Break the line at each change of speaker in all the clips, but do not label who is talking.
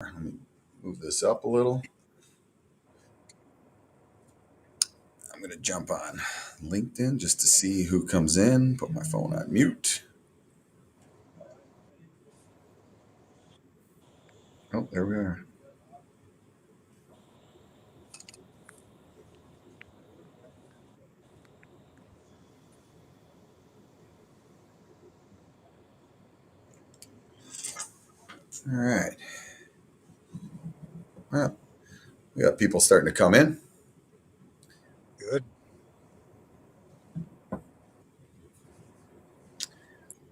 Let me move this up a little. I'm going to jump on LinkedIn just to see who comes in. Put my phone on mute. Oh, there we are. All right. Well, we got people starting to come in.
Good.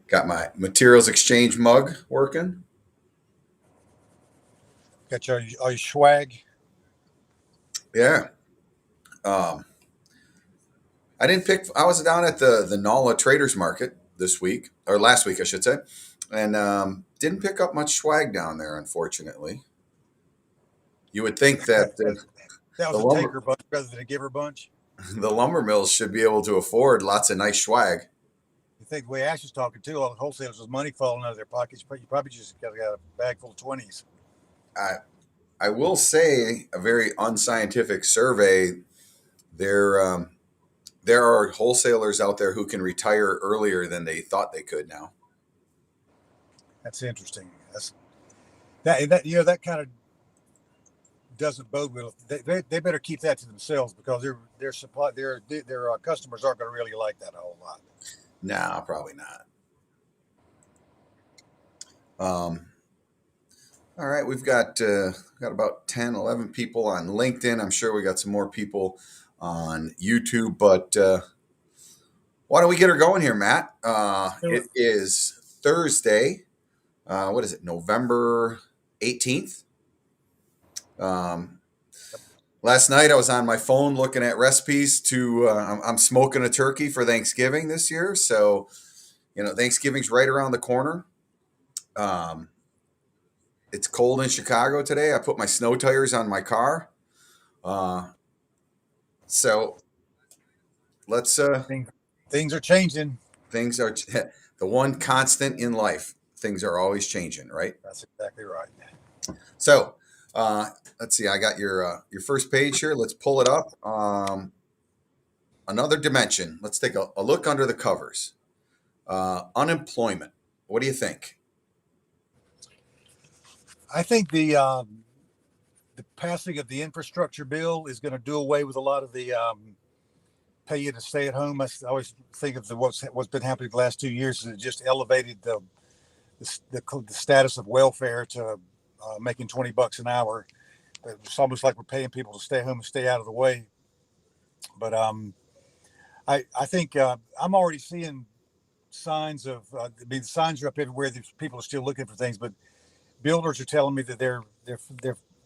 Got my Materials Exchange mug working.
Got all your swag.
Yeah. Um, I didn't pick. I was down at the NOLA Traders Market this week, or last week, I should say, and didn't pick up much swag down there, unfortunately. You would think that
That
the
was a
lumber
taker bunch rather than a giver bunch.
the lumber mills should be able to afford lots of nice swag.
You think the way Ash was talking too, all the wholesalers was money falling out of their pockets, but you probably just got a bag full of 20s.
I I will say a very unscientific survey. There there are wholesalers out there who can retire earlier than they thought they could now.
That's interesting. That kind of doesn't bode well. They better keep that to themselves because their customers aren't going to really like that a whole lot.
Nah, probably not. Um, all right, we've got about 10, 11 people on LinkedIn. I'm sure we got some more people on YouTube, but why don't we get her going here, Matt? It is Thursday. What is it? November 18th. Um, Last night I was on my phone looking at recipes to. I'm smoking a turkey for Thanksgiving this year, so Thanksgiving's right around the corner. Um, it's cold in Chicago today. I put my snow tires on my car. Uh, so let's
Things are changing.
things are the one constant in life. Things are always changing, right?
That's exactly right.
So let's see. I got your first page here. Let's pull it up. Another dimension. Let's take a look under the covers. Unemployment. What do you think?
I think the passing of the infrastructure bill is going to do away with a lot of the pay you to stay at home. I always think of what's been happening the last 2 years is it just elevated the status of welfare to making $20 an hour. It's almost like we're paying people to stay home and stay out of the way. But I think I'm already seeing signs of. The signs are up everywhere. People are still looking for things, but builders are telling me that they're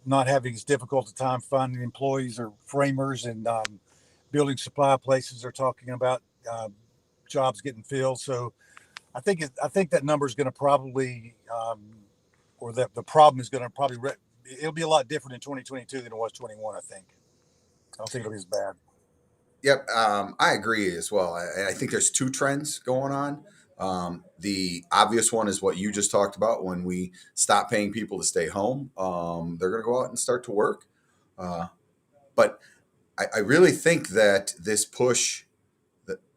not having as difficult a time finding employees or framers, and building supply places are talking about jobs getting filled. So I think that number is going to probably, or that the problem is going to probably, it'll be a lot different in 2022 than it was 21. I think. I don't think it'll be as bad.
Yep, I agree as well. I think there's two trends going on. The obvious one is what you just talked about. When we stop paying people to stay home, they're going to go out and start to work. But I really think that this push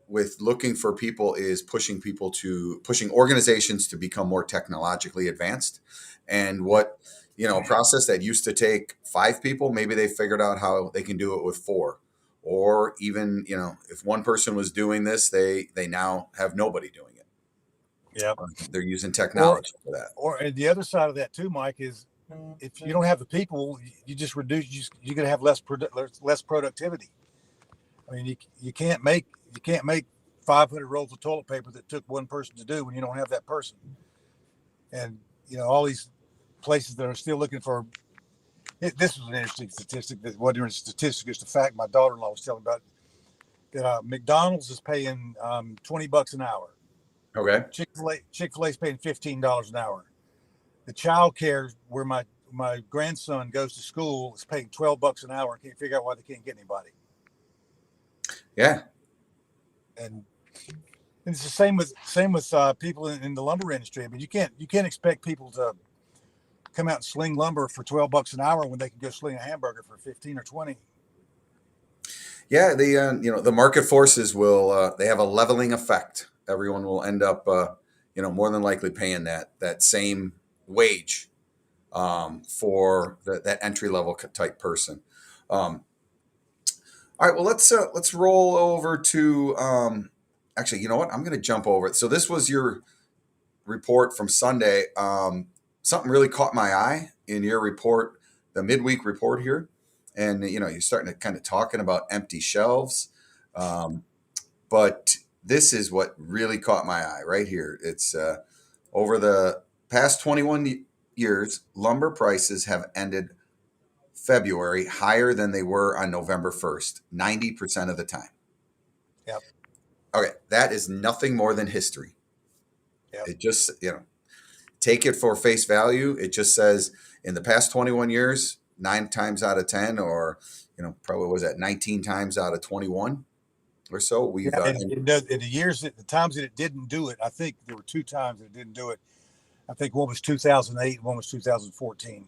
with looking for people is pushing organizations to become more technologically advanced. And what, a process that used to take 5 people, maybe they figured out how they can do it with 4. Or even, if one person was doing this, they now have nobody doing it.
Yeah.
They're using technology for that.
Or and the other side of that too, Mike, is if you don't have the people, you just reduce. You're going to have less productivity. I mean, you can't make 500 rolls of toilet paper that took one person to do when you don't have that person. And all these places that are still looking for. This was an interesting statistic. That wasn't a statistic; it's the fact my daughter-in-law was telling about. That McDonald's is paying $20 an hour.
Okay.
Chick-fil-A is paying $15 an hour. The child care where my grandson goes to school is paying $12 an hour and can't figure out why they can't get anybody.
Yeah.
And it's the same with people in the lumber industry. I mean, you can't expect people to come out and sling lumber for $12 an hour when they can go sling a hamburger for 15 or 20.
Yeah, the market forces will they have a leveling effect. Everyone will end up more than likely paying that same wage for that entry level type person. All right, well let's roll over to actually, you know what? I'm going to jump over it. So this was your report from Sunday. Something really caught my eye in your report, the midweek report here, and you're starting to kind of talking about empty shelves, but this is what really caught my eye right here. It's over the past 21 years, lumber prices have ended February higher than they were on November 1st, 90% of the time.
Yep.
Okay, that is nothing more than history.
Yep.
It just, take it for face value. It just says in the past 21 years, 9 times out of 10, or, probably was that 19 times out of 21 or so. We've,
Yeah, and in the times that it didn't do it, I think there were 2 times that it didn't do it. I think one was 2008 and one was 2014.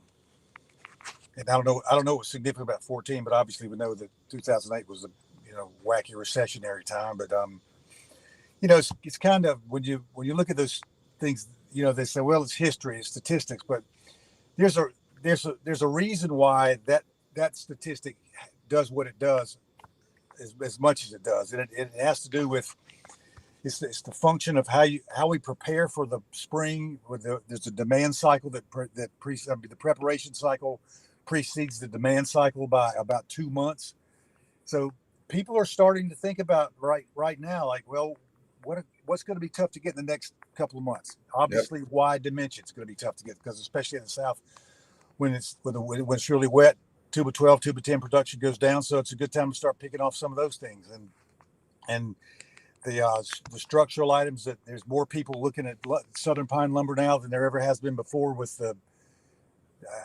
And I don't know what's significant about 14, but obviously we know that 2008 was a wacky recessionary time. But it's kind of when you look at those things, they say, well, it's history, it's statistics, but there's a reason why that statistic does what it does as much as it does, and it has to do with it's the function of how we prepare for the spring. There's a demand cycle the preparation cycle precedes the demand cycle by about 2 months. So people are starting to think about right now, like, well, what's going to be tough to get in the next couple of months? Obviously,
Yep.
wide dimension is going to be tough to get, because especially in the South, when it's really wet, tuba 12, tuba 10 production goes down. So it's a good time to start picking off some of those things. And the structural items, that there's more people looking at Southern pine lumber now than there ever has been before, with the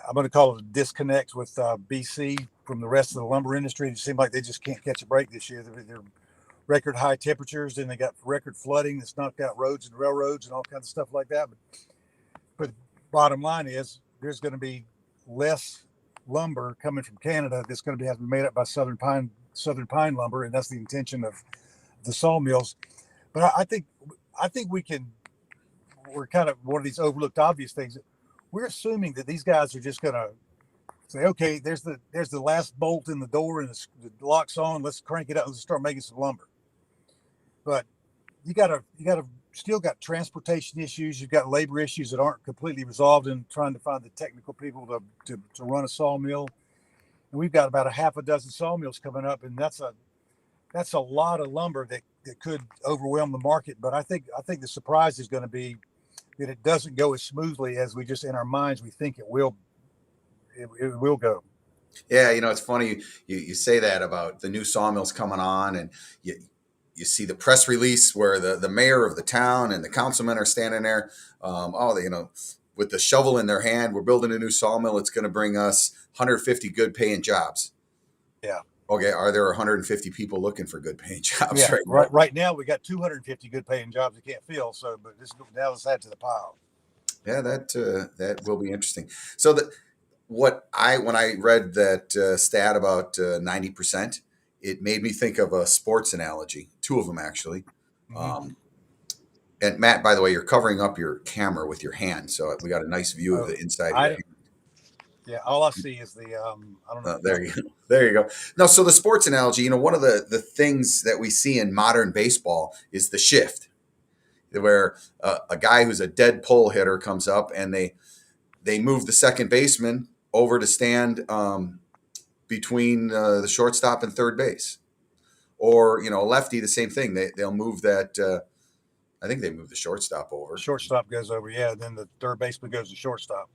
I'm going to call it a disconnect with BC from the rest of the lumber industry. It seems like they just can't catch a break this year. They're record high temperatures, and they got record flooding that's knocked out roads and railroads and all kinds of stuff like that. But bottom line is, there's going to be less lumber coming from Canada that's going to have to be made up by Southern pine lumber, and that's the intention of the sawmills. But I think we're kind of one of these overlooked obvious things. We're assuming that these guys are just going to say, okay, there's the last bolt in the door and the lock's on. Let's crank it up and start making some lumber. But you gotta still got transportation issues. You've got labor issues that aren't completely resolved in trying to find the technical people to run a sawmill. And we've got about a half a dozen sawmills coming up, and that's a lot of lumber that could overwhelm the market. But I think the surprise is going to be that it doesn't go as smoothly as we just in our minds we think it will. It will go.
Yeah, it's funny you say that about the new sawmills coming on, and you see the press release where the mayor of the town and the councilmen are standing there, with the shovel in their hand. We're building a new sawmill. It's going to bring us 150 good paying jobs.
Yeah.
Okay, are there 150 people looking for good paying jobs?
Yeah, right now we got 250 good paying jobs we can't fill. So, but now let's add to the pile.
Yeah, that will be interesting. So when I read that stat about 90%, it made me think of a sports analogy. 2 of them actually.
Mm-hmm.
And Matt, by the way, you're covering up your camera with your hand, so we got a nice view of the inside of your hand.
Yeah, all I see is the I don't know.
There you go. There you go. Now, so the sports analogy, one of the things that we see in modern baseball is the shift, where a guy who's a dead pull hitter comes up, and they move the second baseman over to stand between the shortstop and third base, or a lefty, the same thing. They'll move that. I think they move the shortstop over.
Shortstop goes over, yeah. Then the third baseman goes to shortstop.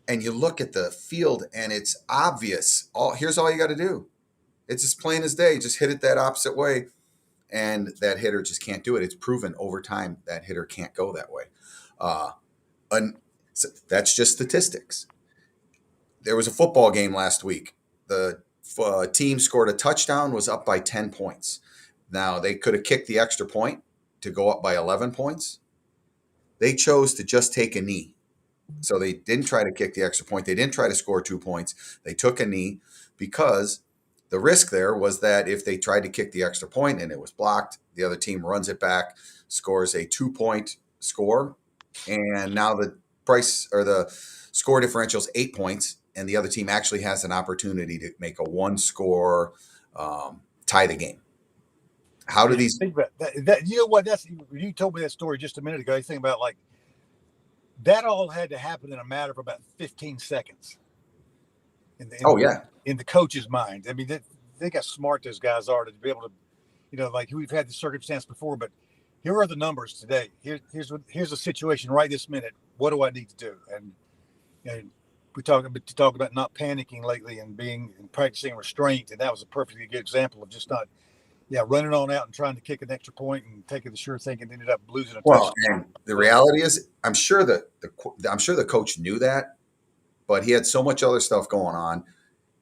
And you look at the field, and it's obvious. Here's all you got to do. It's as plain as day. Just hit it that opposite way, and that hitter just can't do it. It's proven over time that hitter can't go that way. And so that's just statistics. There was a football game last week. The team scored a touchdown, was up by 10 points. Now, they could have kicked the extra point to go up by 11 points. They chose to just take a knee. So they didn't try to kick the extra point. They didn't try to score 2 points. They took a knee because the risk there was that if they tried to kick the extra point and it was blocked, the other team runs it back, scores a 2 point score, and now the price or the score differential is 8 points, and the other team actually has an opportunity to make a one score tie the game. How do these
think about that? You know what? That's you told me that story just a minute ago. You think about like that all had to happen in a matter of about 15 seconds.
Oh yeah.
In the coach's mind. I mean, they got smart those guys are to be able to, like we've had the circumstance before, but here are the numbers today. Here's the situation right this minute. What do I need to do? And we talk about not panicking lately and practicing restraint, and that was a perfectly good example of just not running on out and trying to kick an extra point and taking the sure thing and ended up losing a
Well,
touchdown.
and the reality is, I'm sure the coach knew that, but he had so much other stuff going on.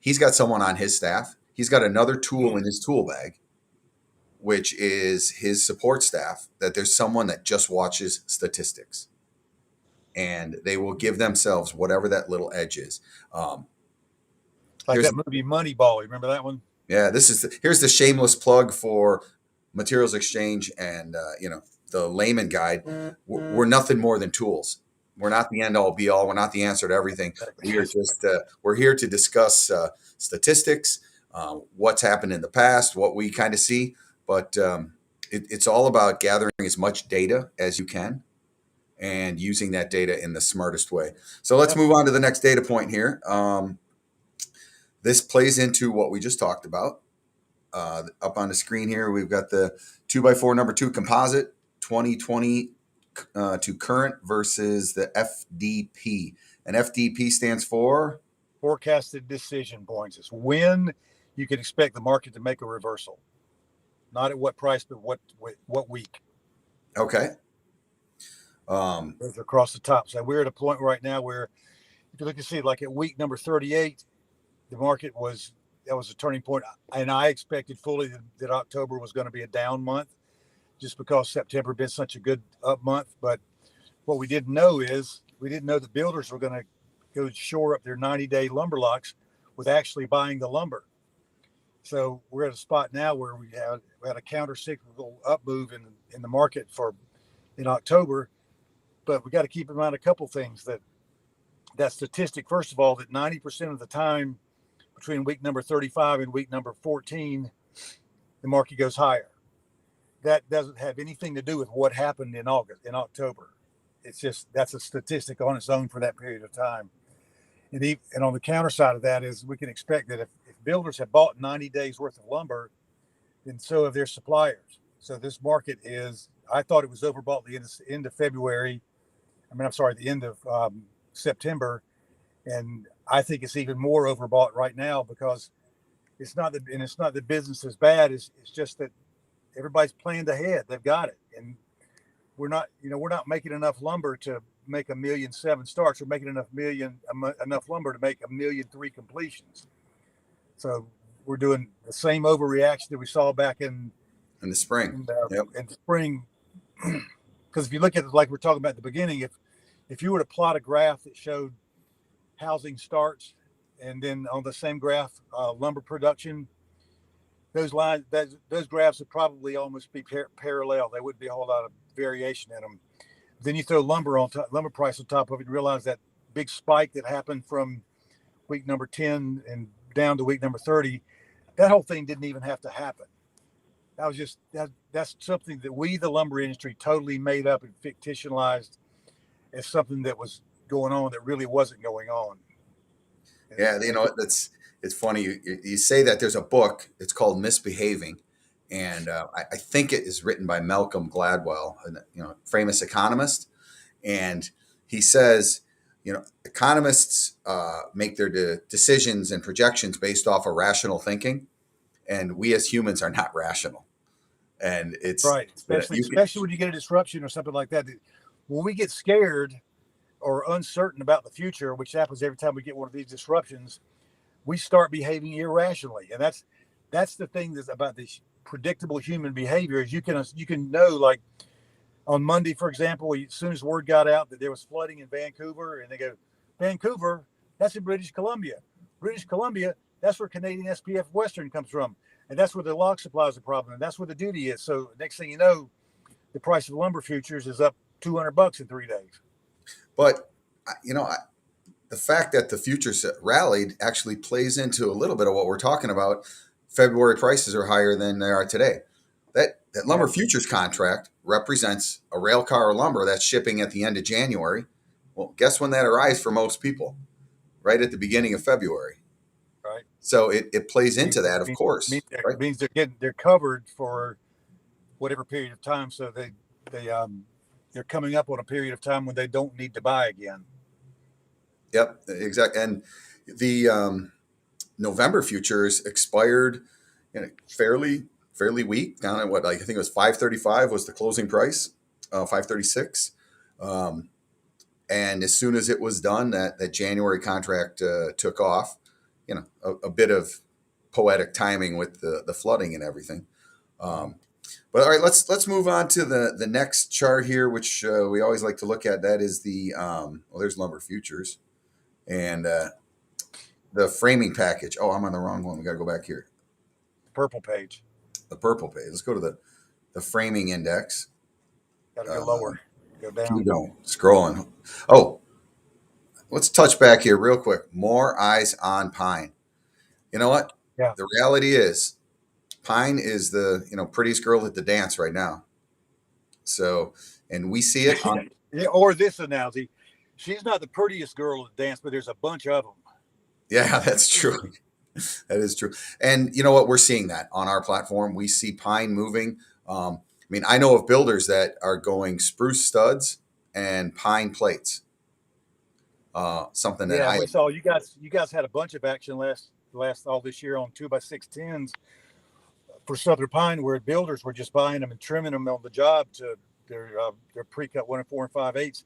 He's got someone on his staff. He's got another tool in his tool bag, which is his support staff. That there's someone that just watches statistics, and they will give themselves whatever that little edge is.
Like that movie Moneyball. You remember that one?
Yeah, here's the shameless plug for Materials Exchange and the Layman guide. We're nothing more than tools. We're not the end all be all. We're not the answer to everything. We are just we're here to discuss statistics, what's happened in the past, what we kind of see. But it's all about gathering as much data as you can and using that data in the smartest way. So let's move on to the next data point here. This plays into what we just talked about. Up on the screen here, we've got the 2x4 number 2 composite 2020 to current versus the FDP. And FDP stands for
forecasted decision points. It's when you can expect the market to make a reversal. Not at what price, but what week.
Okay.
Those are across the top. So we're at a point right now where if you look and see, like at week number 38, the market that was a turning point. And I expected fully that October was going to be a down month just because September had been such a good up month. But what we didn't know is we didn't know the builders were going to go shore up their 90-day lumber locks with actually buying the lumber. So we're at a spot now where we had a counter-cyclical up move in the market in October. But we got to keep in mind a couple things that statistic, first of all, that 90% of the time between week number 35 and week number 14, the market goes higher. That doesn't have anything to do with what happened in October. It's just, that's a statistic on its own for that period of time. And on the counter side of that is we can expect that if builders have bought 90 days worth of lumber, then so have their suppliers. So this market I thought it was overbought the end of February. The end of September. And I think it's even more overbought right now because it's not that business is bad. It's just that everybody's planned ahead. They've got it. And we're not making enough lumber to make 1.7 million starts. We're making enough lumber to make 1.3 million completions. So we're doing the same overreaction that we saw back in
the spring.
In the spring. Because if you look at it like we're talking about at the beginning, if you were to plot a graph that showed housing starts and then on the same graph lumber production, those graphs would probably almost be parallel. There wouldn't be a whole lot of variation in them. Then you throw lumber price on top of it and realize that big spike that happened from week number 10 and down to week number 30, that whole thing didn't even have to happen. That was just that's something that we, the lumber industry, totally made up and fictionalized as something that was going on that really wasn't going on.
Yeah, it's funny. You say that there's a book. It's called Misbehaving, and I think it is written by Malcolm Gladwell, a famous economist. And he says, economists make their decisions and projections based off of rational thinking, and we as humans are not rational. And it's
right, especially when you get a disruption or something like that. When we get scared or uncertain about the future, which happens every time we get one of these disruptions, we start behaving irrationally. And that's the thing that's about this predictable human behavior is you can know, like On Monday, for example, as soon as word got out that there was flooding in Vancouver, and they go, Vancouver, that's in British Columbia. British Columbia, that's where Canadian SPF Western comes from. And that's where the log supply is a problem. And that's where the duty is. So next thing you know, the price of lumber futures is up $200 in 3 days.
But the fact that the futures rallied actually plays into a little bit of what we're talking about. February prices are higher than they are today. That lumber
Yeah.
futures contract represents a rail car of lumber that's shipping at the end of January. Well, guess when that arrives for most people? Right at the beginning of February.
Right.
So it plays into
Means,
that, of course, right?
means they're covered for whatever period of time. So they're coming up on a period of time when they don't need to buy again.
Yep, exactly. And the November futures expired, fairly weak, down at what, like, I think it was 535 was the closing price, 536. And as soon as it was done, that January contract took off. A bit of poetic timing with the flooding and everything. But all right, let's move on to the next chart here, which we always like to look at. That is there's lumber futures and the framing package. Oh, I'm on the wrong one. We got to go back here.
Purple page.
The purple page. Let's go to the framing index.
Got to go lower. Go down.
Keep going. Scrolling. Oh, let's touch back here real quick. More eyes on pine. You know what?
Yeah.
The reality is, pine is the prettiest girl at the dance right now. So, and we see it on.
Yeah, or this analogy, she's not the prettiest girl at the dance, but there's a bunch of them.
Yeah, that's true. That is true. And you know what? We're seeing that on our platform. We see pine moving. I know of builders that are going spruce studs and pine plates. Something that
Yeah, we saw you guys had a bunch of action last all this year on 2x610s for Southern Pine, where builders were just buying them and trimming them on the job to their pre-cut 1 4 5/8.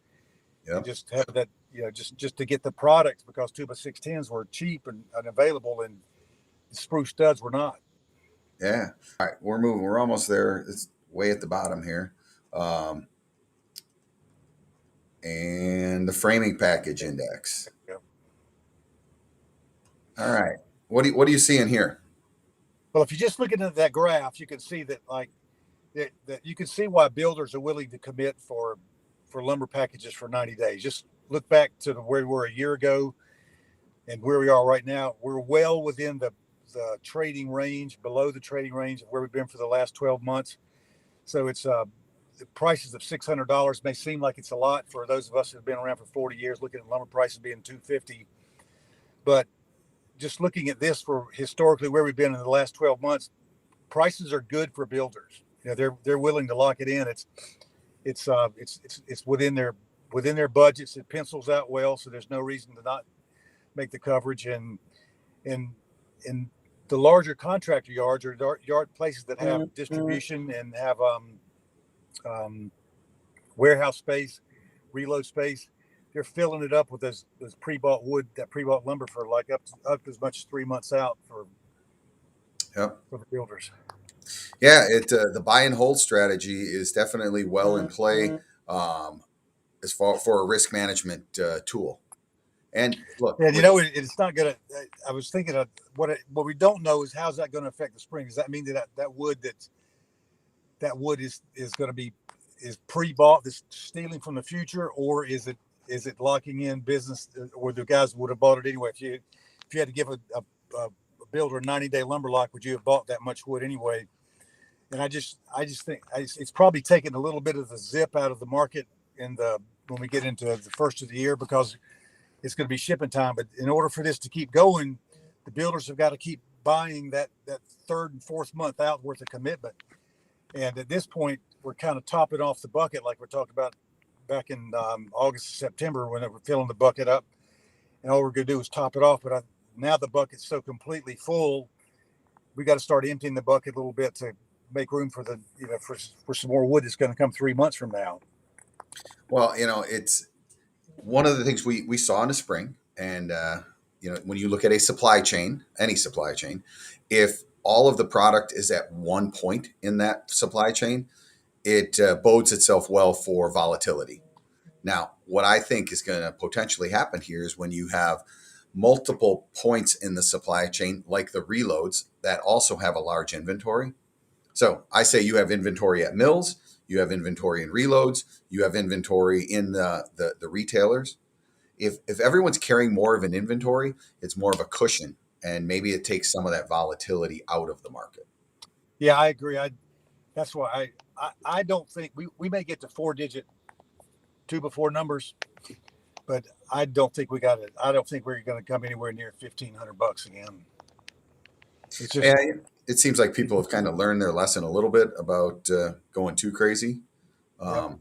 Yeah.
And just have that, just to get the product, because 2x610s were cheap and available, and spruce studs were not.
Yeah. All right, we're moving. We're almost there. It's way at the bottom here. And the framing package index.
Yeah.
All right. What are you seeing here?
Well, if you just look at that graph, you can see that that you can see why builders are willing to commit for lumber packages for 90 days. Just look back to where we were a year ago and where we are right now. We're well within the trading range, below the trading range of where we've been for the last 12 months. So it's the prices of $600 may seem like it's a lot for those of us who have been around for 40 years, looking at lumber prices being $250. But just looking at this for historically where we've been in the last 12 months, prices are good for builders. They're willing to lock it in. It's within their budgets. It pencils out well, so there's no reason to not make the coverage. And the larger contractor yards or yard places that have distribution and have warehouse space, reload space, they're filling it up with those pre-bought wood, that pre-bought lumber for like up as much as 3 months out for the builders.
Yeah, the buy and hold strategy is definitely well in play as far for a risk management tool. And look,
it's not gonna. I was thinking of what we don't know is how's that going to affect the spring. Does that mean that wood is going to be pre-bought, this stealing from the future, or is it locking in business, or the guys would have bought it anyway? If you had to give a builder a 90-day lumber lock, would you have bought that much wood anyway? And I just think it's probably taking a little bit of the zip out of the market when we get into the first of the year, because it's going to be shipping time. But in order for this to keep going, the builders have got to keep buying that third and fourth month out worth of commitment. And at this point, we're kind of topping off the bucket, like we're talking about back in August, September, when they were filling the bucket up. And all we're going to do is top it off. But now the bucket's so completely full, we got to start emptying the bucket a little bit to make room for for some more wood that's going to come 3 months from now.
Well, it's one of the things we saw in the spring. And, when you look at a supply chain, any supply chain, if all of the product is at one point in that supply chain, it bodes itself well for volatility. Now, what I think is going to potentially happen here is when you have multiple points in the supply chain, like the reloads, that also have a large inventory. So I say you have inventory at mills, you have inventory in reloads, you have inventory in the retailers. If everyone's carrying more of an inventory, it's more of a cushion, and maybe it takes some of that volatility out of the market.
Yeah, I agree. That's why I don't think we may get to 4-digit two before numbers, but I don't think we got it. I don't think we're going to come anywhere near $1,500 again. It's just
And it seems like people have kind of learned their lesson a little bit about going too crazy.
yep.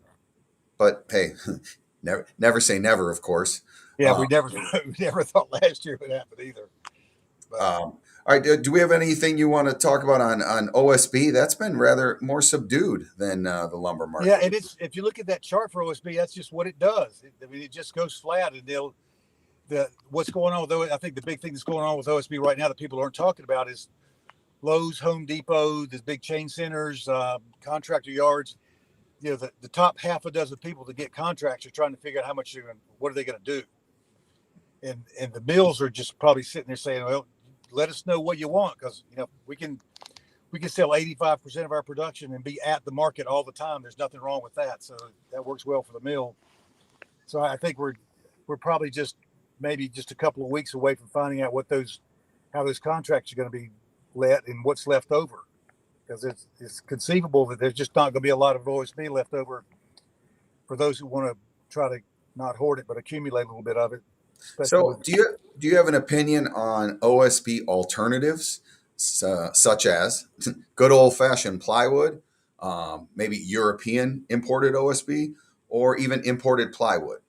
But hey, never say never, of course.
Yeah,
Um,
we never thought last year would happen either. But
all right, do we have anything you want to talk about on OSB? That's been rather more subdued than the lumber
yeah,
market.
and it's if you look at that chart for OSB, that's just what it does. I mean, it just goes flat, and what's going on with I think the big thing that's going on with OSB right now that people aren't talking about is Lowe's, Home Depot, the big chain centers, contractor yards. The top half a dozen people that get contracts are trying to figure out what are they going to do, and the mills are just probably sitting there saying, well, let us know what you want, because we can sell 85% of our production and be at the market all the time. There's nothing wrong with that, so that works well for the mill. So I think we're probably maybe just a couple of weeks away from finding out how those contracts are going to be let and what's left over, because it's conceivable that there's just not going to be a lot of OSB left over for those who want to try to not hoard it but accumulate a little bit of it.
So, do you have an opinion on OSB alternatives, such as good old fashioned plywood, maybe European imported OSB, or even imported plywood?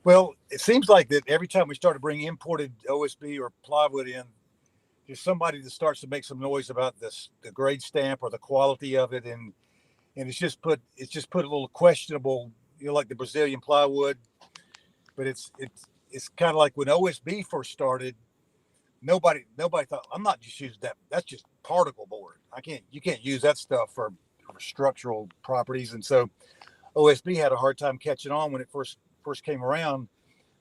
Well, it seems like that every time we start to bring imported OSB or plywood in, there's somebody that starts to make some noise about the grade stamp or the quality of it, and it's just put a little questionable, like the Brazilian plywood. But it's kind of like when OSB first started, nobody thought, I'm not just using that. That's just particle board. You can't use that stuff for structural properties, and so OSB had a hard time catching on when it first came around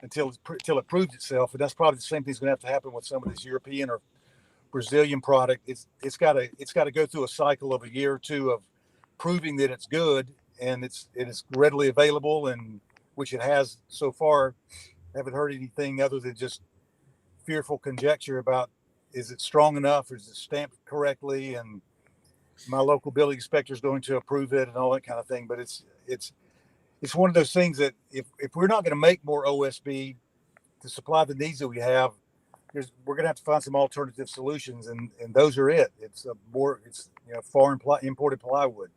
until it proved itself. And that's probably the same thing's going to have to happen with some of this European or Brazilian product. It's got to go through a cycle of a year or two of proving that it's good and it's readily available, and which it has so far. I haven't heard anything other than just fearful conjecture about, is it strong enough, or is it stamped correctly, and my local building inspector is going to approve it and all that kind of thing. But it's one of those things that if we're not going to make more OSB to supply the needs that we have, we're going to have to find some alternative solutions, and those are it. It's foreign imported plywood.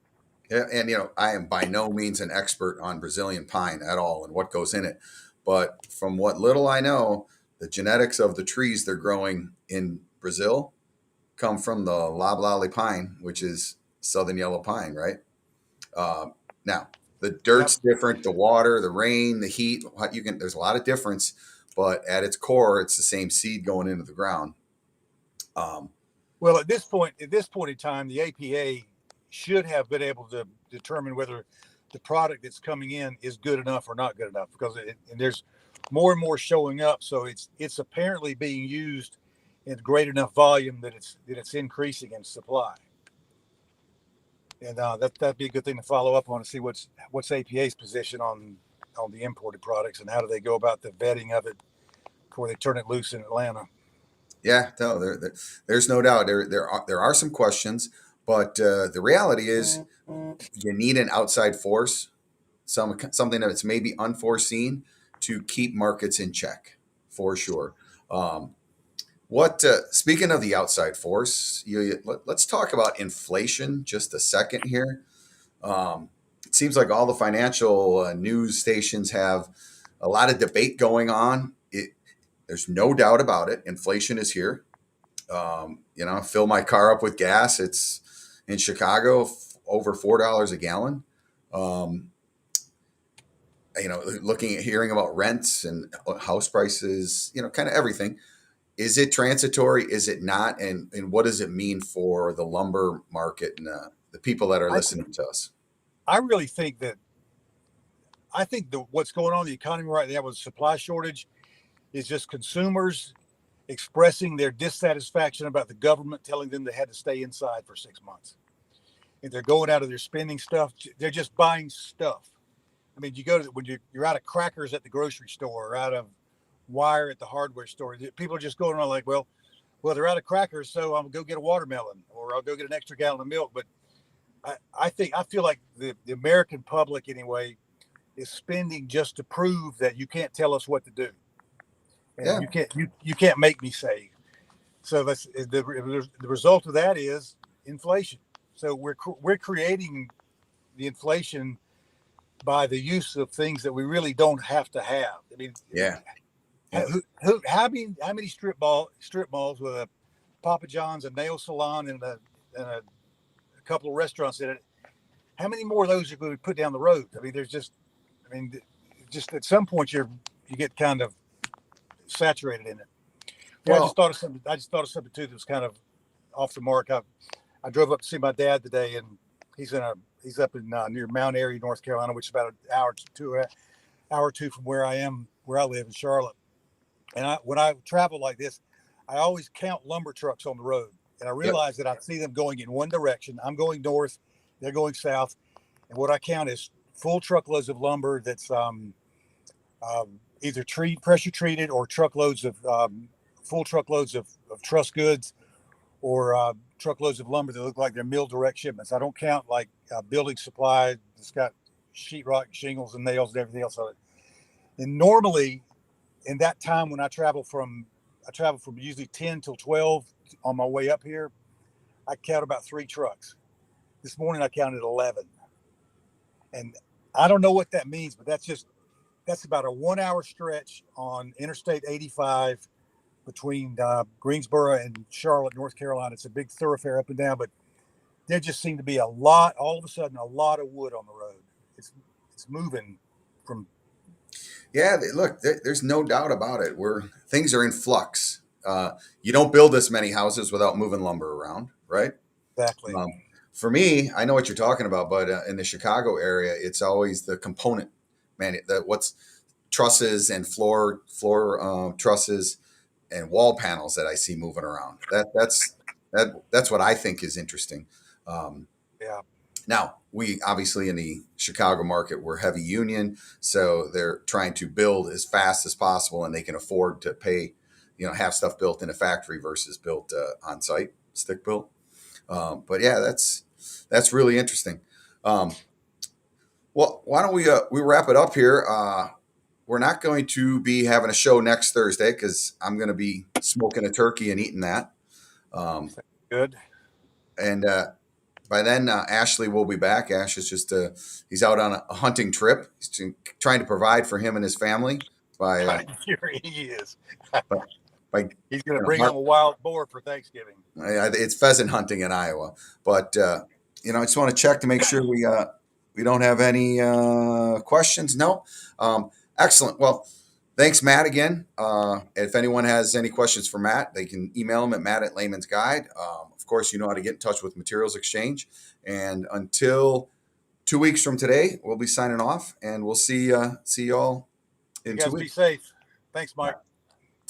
Yeah, and I am by no means an expert on Brazilian pine at all and what goes in it, but from what little I know, the genetics of the trees they're growing in Brazil come from the loblolly pine, which is southern yellow pine, right? Now, the
Yep.
dirt's different, the water, the rain, the heat. There's a lot of difference, but at its core, it's the same seed going into the ground.
Well, at this point in time, the APA should have been able to determine whether the product that's coming in is good enough or not good enough, because and there's more and more showing up. So it's apparently being used in great enough volume that it's increasing in supply. And that'd be a good thing to follow up on and see what's APA's position on the imported products, and how do they go about the vetting of it before they turn it loose in Atlanta.
Yeah, no, there's no doubt there are some questions, but the reality is you need an outside force, something that's maybe unforeseen to keep markets in check, for sure. What speaking of the outside force, let's talk about inflation just a second here. It seems like all the financial news stations have a lot of debate going on. There's no doubt about it. Inflation is here. Fill my car up with gas. It's in Chicago over $4 a gallon. Hearing about rents and house prices, kind of everything. Is it transitory? Is it not? And what does it mean for the lumber market the people that are
I
listening to us.
I really think that what's going on in the economy right now with supply shortage is just consumers expressing their dissatisfaction about the government telling them they had to stay inside for 6 months. If they're going out of their spending stuff, they're just buying stuff. I mean, you go to when you're out of crackers at the grocery store or out of wire at the hardware store. People are just going on like, well, they're out of crackers, so I'm gonna go get a watermelon or I'll go get an extra gallon of milk. But I feel like the American public anyway is spending just to prove that you can't tell us what to do,
Yeah.
and you can't make me save. So that's the result of that is inflation. So we're creating the inflation by the use of things that we really don't have to have. I mean,
Yeah.
how many strip malls with a Papa John's, a nail salon, and a couple of restaurants in it? How many more of those are going to be put down the road? I mean, just at some point you get kind of saturated in it. Yeah,
Well,
I just thought of something too that was kind of off the mark. I drove up to see my dad today, and he's up in near Mount Airy, North Carolina, which is about an hour or two from where I live in Charlotte. And when I travel like this, I always count lumber trucks on the road, and I
yep.
realize that I see them going in one direction. I'm going north, they're going south, and what I count is full truckloads of lumber that's either pressure treated or truckloads of full truckloads of truss goods or truckloads of lumber that look like they're mill direct shipments. I don't count like building supply that's got sheetrock, shingles, and nails and everything else on it. And normally, in that time when I travel from usually 10 till 12 on my way up here, I count about 3 trucks. This morning I counted 11, and I don't know what that means, but that's about a 1 hour stretch on Interstate 85 between Greensboro and Charlotte, North Carolina. It's a big thoroughfare up and down, but there just seemed to be all of a sudden, a lot of wood on the road. It's moving from.
Yeah, look, there's no doubt about it. Things are in flux. You don't build this many houses without moving lumber around, right?
Exactly.
For me, I know what you're talking about, but in the Chicago area, it's always the component, man. What's trusses and floor trusses and wall panels that I see moving around. That's what I think is interesting.
Yeah.
Now, we obviously in the Chicago market, we're heavy union, so they're trying to build as fast as possible, and they can afford to pay, have stuff built in a factory versus built on site, stick built. But yeah, that's really interesting. Well, why don't we wrap it up here? We're not going to be having a show next Thursday because I'm going to be smoking a turkey and eating that.
Good.
And by then, Ashley will be back. Ash is he's out on a hunting trip. He's trying to provide for him and his family by.
Sure he is.
by
He's going to bring home a wild boar for Thanksgiving.
It's pheasant hunting in Iowa, but I just want to check to make sure we don't have any questions. No. Excellent. Well, thanks, Matt, again. If anyone has any questions for Matt, they can email him at Matt@Layman's Guide. Of course, you know how to get in touch with Materials Exchange. And until 2 weeks from today, we'll be signing off, and we'll see y'all in 2 weeks.
Be safe. Thanks, Mike.